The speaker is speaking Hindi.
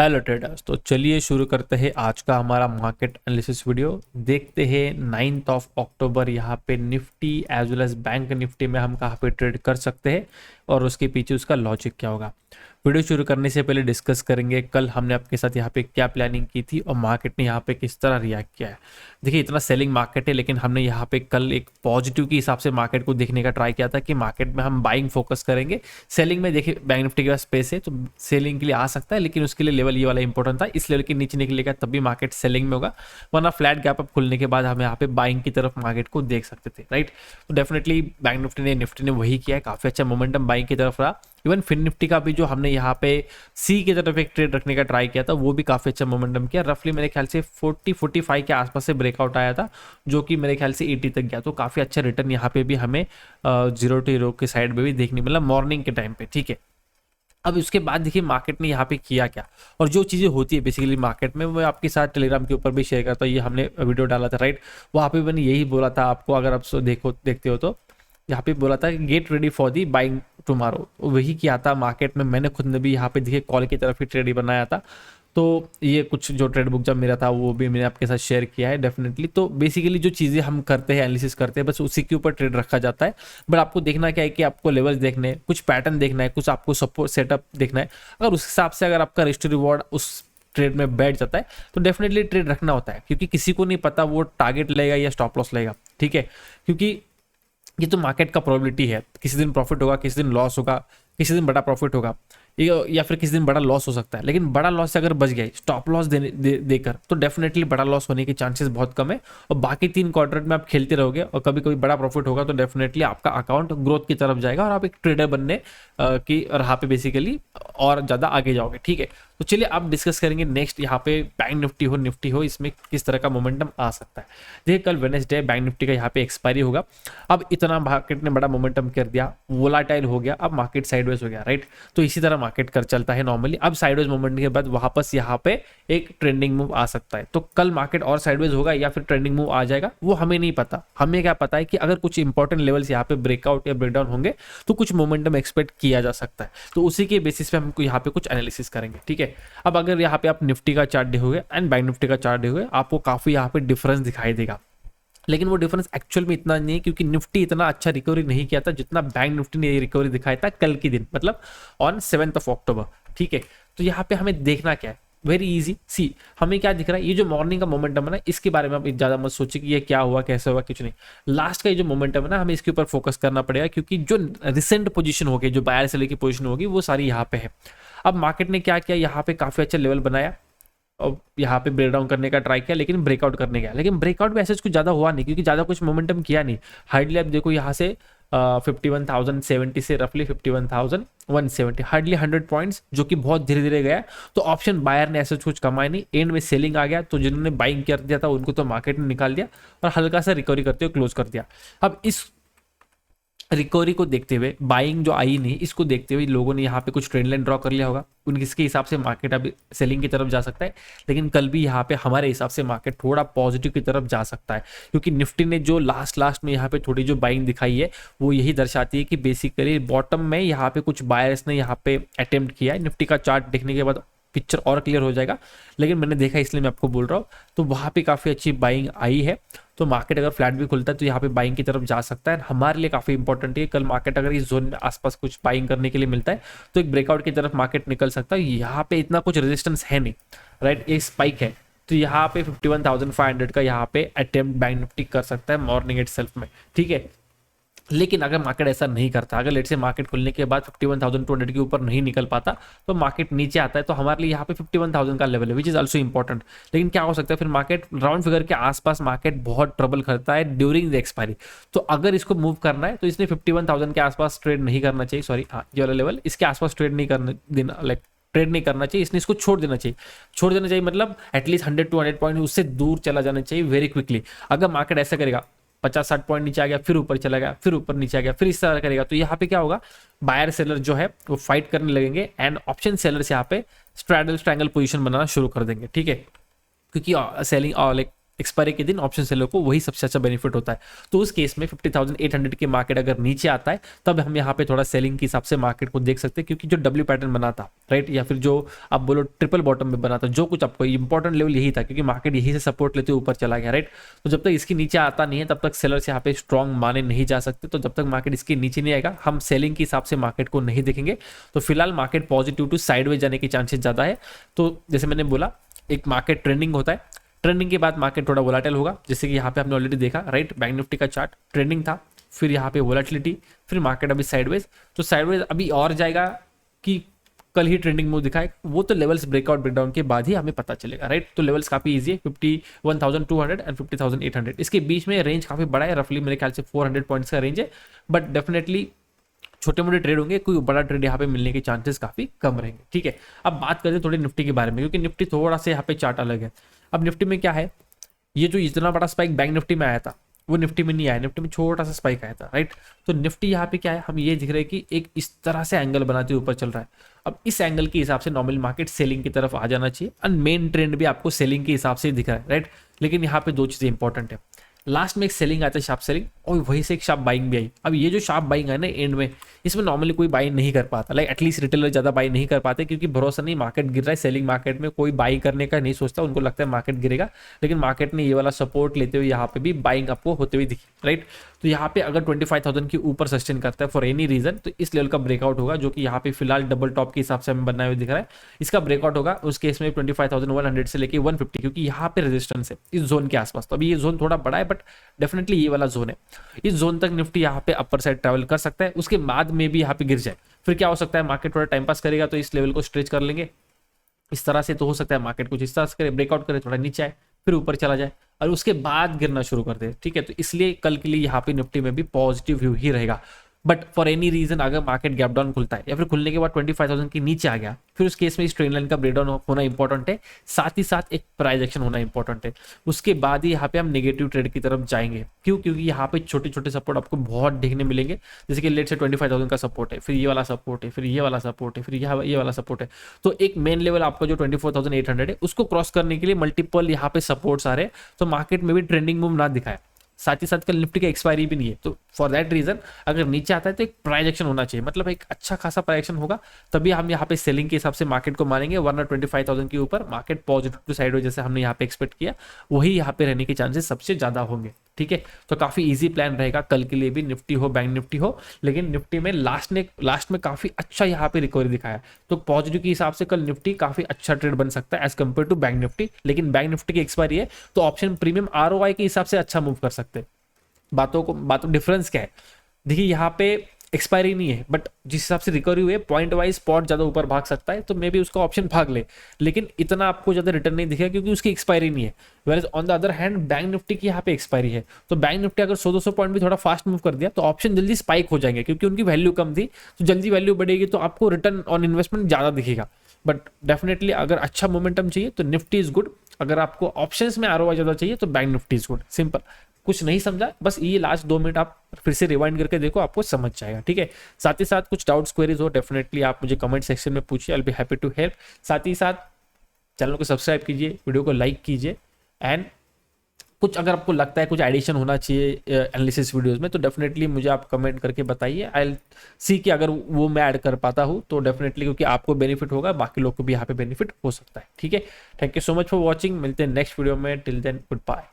Hello traders. तो चलिए शुरू करते हैं आज का हमारा मार्केट एनालिसिस वीडियो। देखते हैं 9th ऑफ अक्टूबर यहाँ पे Nifty as well as bank Nifty में हम कहाँ पे ट्रेड कर सकते हैं और उसके पीछे उसका लॉजिक क्या होगा। वीडियो शुरू करने से पहले डिस्कस करेंगे कल हमने आपके साथ यहाँ पे क्या प्लानिंग की थी और मार्केट ने यहाँ पे किस तरह रिएक्ट किया है। देखिए इतना सेलिंग मार्केट है, लेकिन हमने यहाँ पे कल एक पॉजिटिव के हिसाब से मार्केट को देखने का ट्राई किया था कि मार्केट में हम बाइंग फोकस करेंगे। सेलिंग में देखिए बैंक निफ्टी के पास स्पेस है तो सेलिंग के लिए आ सकता है, लेकिन उसके लिए लेवल ये वाला इंपॉर्टेंट था। इस लेवल के नीचे निकलेगा तभी मार्केट सेलिंग में होगा, वरना फ्लैट गैप अप खुलने के बाद हम यहाँ पे बाइंग की तरफ मार्केट को देख सकते थे, राइट। तो डेफिनेटली बैंक निफ्टी ने वही किया है, काफी अच्छा मोमेंटम बाइंग की तरफ रहा। इवन फिन निफ्टी का भी जो हमने यहाँ पे सी की तरफ एक ट्रेड रखने का ट्राई किया था वो भी काफी अच्छा मोमेंटम किया। रफली मेरे ख्याल से 40-45 के आसपास से ब्रेकआउट आया था, जो कि मेरे ख्याल से 80 तक गया। तो काफी अच्छा रिटर्न यहाँ पे भी हमें 0 के साइड में भी देखने मिला मॉर्निंग के टाइम पे, ठीक है। अब उसके बाद देखिए मार्केट ने यहाँ पे किया क्या और जो चीज़ें होती है बेसिकली मार्केट में, मैं आपके साथ टेलीग्राम के ऊपर भी शेयर करता हूँ। ये हमने वीडियो डाला था, राइट। वहाँ पे मैंने यही बोला था आपको, अगर आप देखते हो तो यहाँ पे बोला था get ready for the buying tomorrow. वही किया था मार्केट में। मैंने खुद ने भी यहाँ पे देखिए कॉल की तरफ ही ट्रेड ही बनाया था। तो ये कुछ जो ट्रेड बुक जब मेरा था वो भी मैंने आपके साथ शेयर किया है डेफिनेटली। तो बेसिकली जो चीज़ें हम करते हैं एनालिसिस करते हैं बस उसी के ऊपर ट्रेड रखा जाता है। बट आपको देखना क्या है कि आपको लेवल्स देखने हैं, कुछ पैटर्न देखना है, कुछ आपको सपोर्ट सेटअप देखना है। अगर उस हिसाब से अगर आपका रिस्क रिवॉर्ड उस ट्रेड में बैठ जाता है तो डेफिनेटली ट्रेड रखना होता है, क्योंकि किसी को नहीं पता वो टारगेट लेगा या स्टॉप लॉस लेगा, ठीक है। क्योंकि ये तो मार्केट का प्रोबेबिलिटी है, किसी दिन प्रॉफिट होगा, किसी दिन लॉस होगा, किसी दिन बड़ा प्रॉफिट होगा या फिर किसी दिन बड़ा लॉस हो सकता है। लेकिन बड़ा लॉस से अगर बच गए स्टॉप लॉस देकर तो डेफिनेटली बड़ा लॉस होने के चांसेस बहुत कम है। और बाकी 3 क्वार्टर में आप खेलते रहोगे और कभी कभी बड़ा प्रॉफिट होगा तो डेफिनेटली आपका अकाउंट ग्रोथ की तरफ जाएगा और आप एक ट्रेडर बनने की राह पे बेसिकली और ज़्यादा आगे जाओगे, ठीक है। तो चलिए आप डिस्कस करेंगे नेक्स्ट यहाँ पे बैंक निफ्टी हो इसमें किस तरह का मोमेंटम आ सकता है। देखिए कल वेडनेसडे बैंक निफ्टी का यहाँ पे एक्सपायरी होगा। अब इतना मार्केट ने बड़ा मोमेंटम कर दिया, वोलाटाइल हो गया, अब मार्केट साइडवेज हो गया, राइट। तो इसी तरह मार्केट कर चलता है नॉर्मली। अब साइडवेज मोमेंट के बाद वापस यहाँ पे एक ट्रेंडिंग मूव आ सकता है। तो कल मार्केट और साइडवेज होगा या फिर ट्रेंडिंग मूव आ जाएगा वो हमें नहीं पता। हमें क्या पता है कि अगर कुछ इंपॉर्टेंट लेवल्स यहाँ पे ब्रेकआउट या ब्रेकडाउन होंगे तो कुछ मोमेंटम एक्सपेक्ट किया जा सकता है। तो उसी के बेसिस पे हमको यहाँ पे कुछ एनालिसिस करेंगे, ठीक है। अब अगर यहाँ पे आप निफ्टी का चार्ट देखोगे एंड बैंक निफ्टी का चार्ट देखोगे आपको काफी यहाँ पे डिफरेंस दिखाई देगा, लेकिन वो डिफरेंस एक्चुअल में इतना नहीं है, क्योंकि निफ्टी इतना अच्छा रिकवरी नहीं किया था जितना बैंक निफ्टी ने रिकवरी दिखाया था कल के दिन, मतलब ऑन 7th ऑफ अक्टूबर, ठीक है। तो यहाँ पे हमें देखना क्या है, वेरी इजी सी। हमें क्या दिख रहा है, ये जो मॉर्निंग का मोमेंटम है ना, इसके बारे में आप ज्यादा मत सोचिए कि ये क्या हुआ कैसे हुआ, कुछ नहीं। लास्ट का ये जो मोमेंटम है ना, हमें इसके ऊपर फोकस करना पड़ेगा, क्योंकि जो रिसेंट पोजीशन होगी, जो बायर सेलर की पोजीशन होगी वो सारी यहाँ पे है। अब मार्केट ने क्या किया, यहाँ पे काफी अच्छा लेवल बनाया और यहाँ पे ब्रेक डाउन करने का ट्राई किया, लेकिन ब्रेकआउट करने गया। लेकिन ब्रेकआउट भी ऐसे कुछ ज़्यादा हुआ नहीं, क्योंकि ज़्यादा कुछ मोमेंटम किया नहीं। हार्डली आप देखो यहाँ से 51,070 से रफली 51,170, हार्डली 100 पॉइंट्स, जो कि बहुत धीरे धीरे गया। तो ऑप्शन बायर ने ऐसा कुछ कमाया नहीं, एंड में सेलिंग आ गया। तो जिन्होंने बाइंग कर दिया था उनको तो मार्केट ने निकाल दिया और हल्का सा रिकवरी करते हुए क्लोज कर दिया। अब इस रिकवरी को देखते हुए, बाइंग जो आई नहीं, इसको देखते हुए लोगों ने यहाँ पे कुछ ट्रेंड लाइन ड्रॉ कर लिया होगा। उनके हिसाब से मार्केट अभी सेलिंग की तरफ जा सकता है, लेकिन कल भी यहाँ पे हमारे हिसाब से मार्केट थोड़ा पॉजिटिव की तरफ जा सकता है, क्योंकि निफ्टी ने जो लास्ट में यहाँ पे थोड़ी जो बाइंग दिखाई है वो यही दर्शाती है कि बेसिकली बॉटम में यहाँ पे कुछ बायर्स ने यहाँ पे अटेम्प्ट किया है। निफ्टी का चार्ट देखने के बाद पिक्चर और क्लियर हो जाएगा, लेकिन मैंने देखा इसलिए मैं आपको बोल रहा हूँ। तो वहाँ पे काफ़ी अच्छी बाइंग आई है। तो मार्केट अगर फ्लैट भी खुलता है तो यहाँ पे बाइंग की तरफ जा सकता है। हमारे लिए काफ़ी इंपॉर्टेंट है कल मार्केट अगर इस जोन में आसपास कुछ बाइंग करने के लिए मिलता है तो एक ब्रेकआउट की तरफ मार्केट निकल सकता है। यहाँ पे इतना कुछ रेजिस्टेंस है नहीं, राइट, एक स्पाइक है। तो यहाँ पे 51,500 का यहाँ पे अटेम्प्ट बैंक निफ्टी कर सकता है मॉर्निंग इटसेल्फ में, ठीक है। लेकिन अगर मार्केट ऐसा नहीं करता, अगर लेट से मार्केट खुलने के बाद 51,200 के ऊपर नहीं निकल पाता तो मार्केट नीचे आता है, तो हमारे लिए यहाँ पे 51,000 का लेवल है, विच इज ऑल्सो इंपॉर्टेंट। लेकिन क्या हो सकता है, फिर मार्केट राउंड फिगर के आसपास मार्केट बहुत ट्रबल करता है ड्यूरिंग द एक्सपायरी। तो अगर इसको मूव करना है तो इसने 51,000 के आसपास ट्रेड नहीं करना चाहिए, सॉरी हाँ ये वाला लेवल, इसके आसपास ट्रेड नहीं करना देना, लाइक ट्रेड नहीं करना चाहिए इसने, इसको छोड़ देना चाहिए मतलब एटलीस्ट 100-200 पॉइंट उससे दूर चला जाना चाहिए वेरी क्विकली। अगर मार्केट ऐसा करेगा 50-60 पॉइंट नीचे आ गया, फिर ऊपर चला गया, फिर ऊपर नीचे आ गया, फिर इस तरह करेगा, तो यहाँ पे क्या होगा, बायर सेलर जो है वो फाइट करने लगेंगे एंड ऑप्शन सेलर्स यहाँ पे स्ट्रैडल स्ट्रैंगल पोजीशन बनाना शुरू कर देंगे, ठीक है। क्योंकि सेलिंग और लाइक एक्सपायरी के दिन ऑप्शन सेलर को वही सबसे अच्छा बेनिफिट होता है। तो उस केस में 50,800 के मार्केट अगर नीचे आता है तब हम यहाँ पे थोड़ा सेलिंग के हिसाब से मार्केट को देख सकते हैं, क्योंकि जो डब्ल्यू पैटर्न बना था, राइट, या फिर जो आप बोलो ट्रिपल बॉटम में बना था, जो कुछ आपको इंपॉर्टेंट लेवल यही था, क्योंकि मार्केट यही से सपोर्ट लेते ऊपर चला गया, राइट। तो जब तक इसके नीचे आता नहीं है तब तक सेलर्स यहाँ पे स्ट्रॉन्ग माने नहीं जा सकते। तो जब तक मार्केट इसके नीचे नहीं आएगा हम सेलिंग के हिसाब से मार्केट को नहीं देखेंगे। तो फिलहाल मार्केट पॉजिटिव टू साइडवेज जाने के चांसेस ज्यादा है। तो जैसे मैंने बोला, एक मार्केट ट्रेंडिंग होता है, ट्रेंडिंग के बाद मार्केट थोड़ा वोलाटाइल होगा, जैसे कि यहाँ पे आपने ऑलरेडी देखा, राइट। बैंक निफ्टी का चार्ट ट्रेंडिंग था, फिर यहाँ पे वोलाटिलिटी, फिर मार्केट अभी साइडवेज। तो साइडवेज अभी और जाएगा कि कल ही ट्रेंडिंग मूव दिखाए, वो तो लेवल्स ब्रेकआउट ब्रेकडाउन के बाद ही हमें पता चलेगा, राइट। तो लेवल्स काफी इजी है, 51,200 एंड 50,800, इसके बीच में रेंज काफी बड़ा है, रफली मेरे ख्याल से 400 पॉइंट्स का रेंज है। बट डेफिनेटली छोटे मोटे ट्रेड होंगे, कोई बड़ा ट्रेड यहाँ पे मिलने के चांसेस काफी कम रहेंगे, ठीक है। अब बात करते हैं थोड़ी निफ्टी के बारे में, क्योंकि निफ्टी थोड़ा सा यहाँ पे चार्ट अलग है। अब निफ्टी में क्या है, ये जो इतना बड़ा स्पाइक बैंक निफ्टी में आया था वो निफ्टी में नहीं आया, निफ्टी में छोटा सा स्पाइक आया था, राइट। तो निफ्टी यहाँ पे क्या है, हम ये दिख रहे हैं कि एक इस तरह से एंगल बनाते हुए ऊपर चल रहा है। अब इस एंगल के हिसाब से नॉर्मल मार्केट सेलिंग की तरफ आ जाना चाहिए, एंड मेन ट्रेंड भी आपको सेलिंग के हिसाब से दिख रहा है, राइट। लेकिन यहाँ पे दो चीजें इंपॉर्टेंट है, लास्ट में एक सेलिंग आता है, शार्प सेलिंग, और वहीं से एक शार्प बाइंग भी आई। अब ये जो शार्प बाइंग है ना एंड में, इसमें नॉर्मली कोई बाई नहीं कर पाता, लाइक एटलीस्ट रिटेलर ज्यादा बाई नहीं कर पाते, क्योंकि भरोसा नहीं, मार्केट गिर रहा है। सेलिंग मार्केट में कोई बाई करने का नहीं सोचता, उनको लगता है मार्केट गिरेगा। लेकिन मार्केट ने ये वाला सपोर्ट लेते हुए यहाँ पे भी बाइंग आपको होते हुए दिखी, राइट। तो यहाँ पे अगर 25,000 के ऊपर सस्टेन करता है फॉर एनी रीजन, तो इस लेवल का ब्रेकआउट होगा, जो कि यहाँ पे फिलहाल डबल टॉप के हिसाब से हमें बनना हुआ दिख रहा है। इसका ब्रेकआउट होगा उस केस में 25,100 से लेके 150, क्योंकि यहाँ पे रेजिस्टेंस है इस जोन के आसपास। तो अभी ये जोन थोड़ा बड़ा है, बट डेफिनेटली ये वाला जोन है, इस जोन तक निफ्टी यहाँ पे अपर साइड ट्रैवल कर सकता है। उसके बाद में भी यहाँ पे गिर जाए, फिर क्या हो सकता है, मार्केट थोड़ा टाइम पास करेगा तो इस लेवल को स्ट्रेच कर लेंगे इस तरह से। तो हो सकता है मार्केट कुछ इस तरह से करे, ब्रेकआउट करे, थोड़ा नीचे आए, फिर ऊपर चला जाए, और उसके बाद गिरना शुरू कर दे, ठीक है। तो इसलिए कल के लिए यहाँ पे निफ्टी में भी पॉजिटिव व्यू ही रहेगा। बट फॉर एनी रीजन अगर मार्केट गैप डाउन खुलता है या फिर खुलने के बाद 25,000 के नीचे आ गया, फिर उस केस में इस ट्रेंड लाइन का ब्रेक डाउन होना इंपॉर्टेंट है, साथ ही साथ एक प्राइस एक्शन होना इंपॉर्टेंट है। उसके बाद ही यहाँ पे हम नेगेटिव ट्रेड की तरफ जाएंगे। क्यों? क्योंकि यहाँ पे छोटे छोटे सपोर्ट आपको बहुत देखने मिलेंगे, जैसे कि लेट से 25,000 का सपोर्ट है, फिर ये वाला सपोर्ट है, फिर ये वाला सपोर्ट है, फिर ये वाला सपोर्ट है। तो एक मेन लेवल आपका जो 24,800 है उसको क्रॉस करने के लिए मल्टीपल यहाँ पे सपोर्ट्स आ रहे हैं। तो मार्केट में भी ट्रेंडिंग मूव ना दिखाए, साथ ही साथ कल निफ्टी का एक्सपायरी भी नहीं है। तो फॉर दैट रीजन अगर नीचे आता है तो एक प्राइस एक्शन होना चाहिए, मतलब एक अच्छा खासा प्राइस एक्शन होगा, तभी हम यहाँ पे सेलिंग के हिसाब से मार्केट को मानेंगे। वरना 25,000 के ऊपर मार्केट पॉजिटिव टू साइड जैसे हमने यहाँ पे एक्सपेक्ट किया, वही यहाँ पे रहने के चांसेस सबसे ज्यादा होंगे, ठीक है। तो काफी इजी प्लान रहेगा कल के लिए भी, निफ्टी हो बैंक निफ्टी हो। लेकिन निफ्टी में लास्ट में काफी अच्छा यहाँ पे रिकवरी दिखाया, तो पॉजिटिव के हिसाब से कल निफ्टी काफी अच्छा ट्रेड बन सकता है as compare to bank Nifty. लेकिन बैंक निफ्टी की एक्सपायरी है तो ऑप्शन प्रीमियम ROI के हिसाब से अच्छा मूव कर सकते हैं। बातों डिफरेंस क्या है, देखिए यहाँ पे एक्सपायरी नहीं है, बट जिस हिसाब से रिकवरी हुई है पॉइंट वाइज स्पॉट ज्यादा ऊपर भाग सकता है, तो मे बी उसका ऑप्शन भाग ले, लेकिन इतना आपको ज्यादा रिटर्न नहीं दिखेगा क्योंकि उसकी एक्सपायरी नहीं है। Where on the other hand bank Nifty की यहाँ पे एक्सपायरी है, तो बैंक निफ्टी अगर 100-200 पॉइंट भी थोड़ा फास्ट मूव कर दिया तो ऑप्शन जल्दी स्पाइक हो जाएंगे, क्योंकि उनकी वैल्यू कम थी, तो जल्दी वैल्यू बढ़ेगी तो आपको रिटर्न ऑन इन्वेस्टमेंट ज्यादा दिखेगा। बट डेफिनेटली अगर अच्छा मोमेंटम चाहिए तो निफ्टी इज गुड, अगर आपको ऑप्शंस में ROI ज्यादा चाहिए तो bank Nifty is good. Simple, कुछ नहीं समझा बस ये लास्ट 2 मिनट आप फिर से रिवाइंड करके देखो, आपको समझ जाएगा, ठीक है। साथ ही साथ कुछ डाउट्स क्वेरीज हो डेफिनेटली आप मुझे कमेंट सेक्शन में पूछिए, I will be happy to help. साथ ही साथ चैनल को सब्सक्राइब कीजिए, वीडियो को लाइक कीजिए, एंड कुछ अगर आपको लगता है कुछ एडिशन होना चाहिए एनालिसिस वीडियोस में तो डेफिनेटली मुझे आप कमेंट करके बताइए, आई विल सी कि अगर वो मैं ऐड कर पाता हूँ तो डेफिनेटली, क्योंकि आपको बेनिफिट होगा, बाकी लोग को भी यहाँ पे बेनिफिट हो सकता है, ठीक है। Thank you so much for watching, मिलते हैं नेक्स्ट वीडियो में, टिल देन गुड बाय।